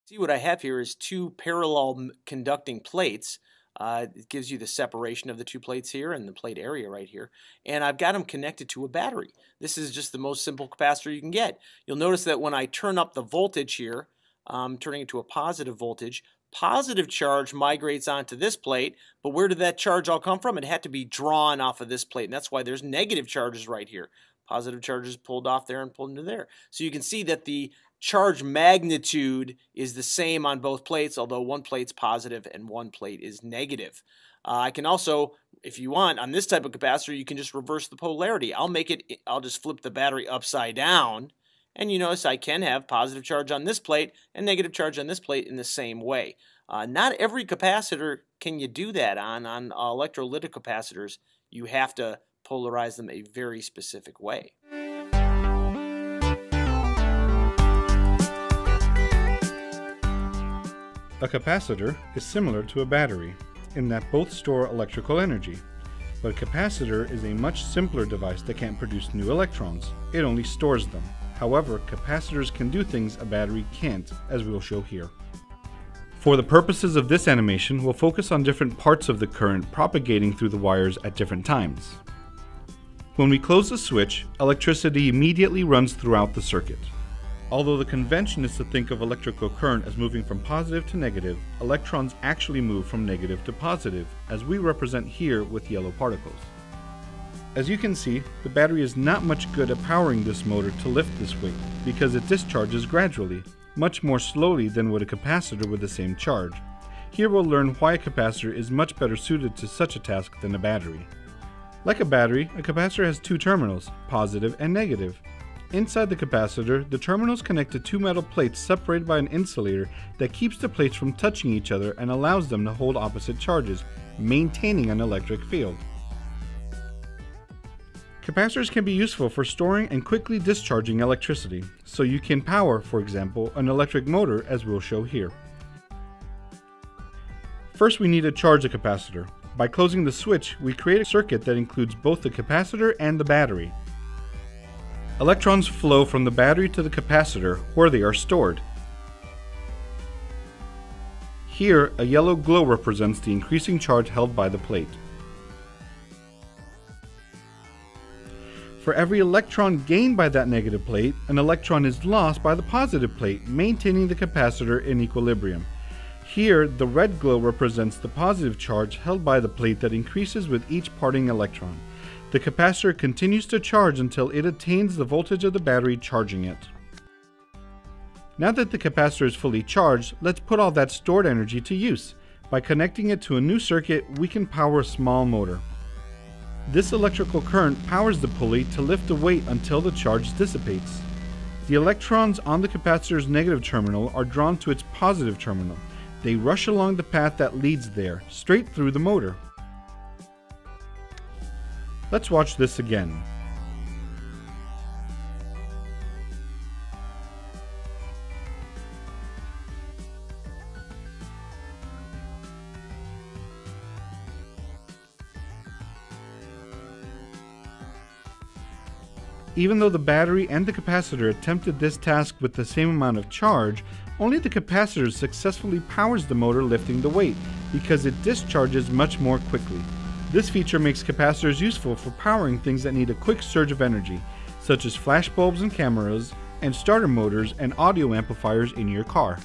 See, what I have here is two parallel conducting plates. It gives you the separation of the two plates here and the plate area right here. And I've got them connected to a battery. This is just the most simple capacitor you can get. You'll notice that when I turn up the voltage here, turning it to a positive voltage, positive charge migrates onto this plate, but where did that charge all come from? It had to be drawn off of this plate, and that's why there's negative charges right here. Positive charges pulled off there and pulled into there. So you can see that the charge magnitude is the same on both plates, although one plate's positive and one plate is negative. I can also, if you want, on this type of capacitor, you can just reverse the polarity. I'll just flip the battery upside down, and you notice I can have positive charge on this plate and negative charge on this plate in the same way. Not every capacitor can you do that on electrolytic capacitors. You have to polarize them a very specific way. A capacitor is similar to a battery in that both store electrical energy, but a capacitor is a much simpler device that can't produce new electrons. It only stores them. However, capacitors can do things a battery can't, as we will show here. For the purposes of this animation, we'll focus on different parts of the current propagating through the wires at different times. When we close the switch, electricity immediately runs throughout the circuit. Although the convention is to think of electrical current as moving from positive to negative, electrons actually move from negative to positive, as we represent here with yellow particles. As you can see, the battery is not much good at powering this motor to lift this weight, because it discharges gradually, much more slowly than would a capacitor with the same charge. Here we'll learn why a capacitor is much better suited to such a task than a battery. Like a battery, a capacitor has two terminals, positive and negative. Inside the capacitor, the terminals connect to two metal plates separated by an insulator that keeps the plates from touching each other and allows them to hold opposite charges, maintaining an electric field. Capacitors can be useful for storing and quickly discharging electricity, so you can power, for example, an electric motor as we'll show here. First we need to charge a capacitor. By closing the switch, we create a circuit that includes both the capacitor and the battery. Electrons flow from the battery to the capacitor where they are stored. Here, a yellow glow represents the increasing charge held by the plate. For every electron gained by that negative plate, an electron is lost by the positive plate, maintaining the capacitor in equilibrium. Here, the red glow represents the positive charge held by the plate that increases with each parting electron. The capacitor continues to charge until it attains the voltage of the battery charging it. Now that the capacitor is fully charged, let's put all that stored energy to use. By connecting it to a new circuit, we can power a small motor. This electrical current powers the pulley to lift the weight until the charge dissipates. The electrons on the capacitor's negative terminal are drawn to its positive terminal. They rush along the path that leads there, straight through the motor. Let's watch this again. Even though the battery and the capacitor attempted this task with the same amount of charge, only the capacitor successfully powers the motor lifting the weight, because it discharges much more quickly. This feature makes capacitors useful for powering things that need a quick surge of energy, such as flash bulbs and cameras, and starter motors and audio amplifiers in your car.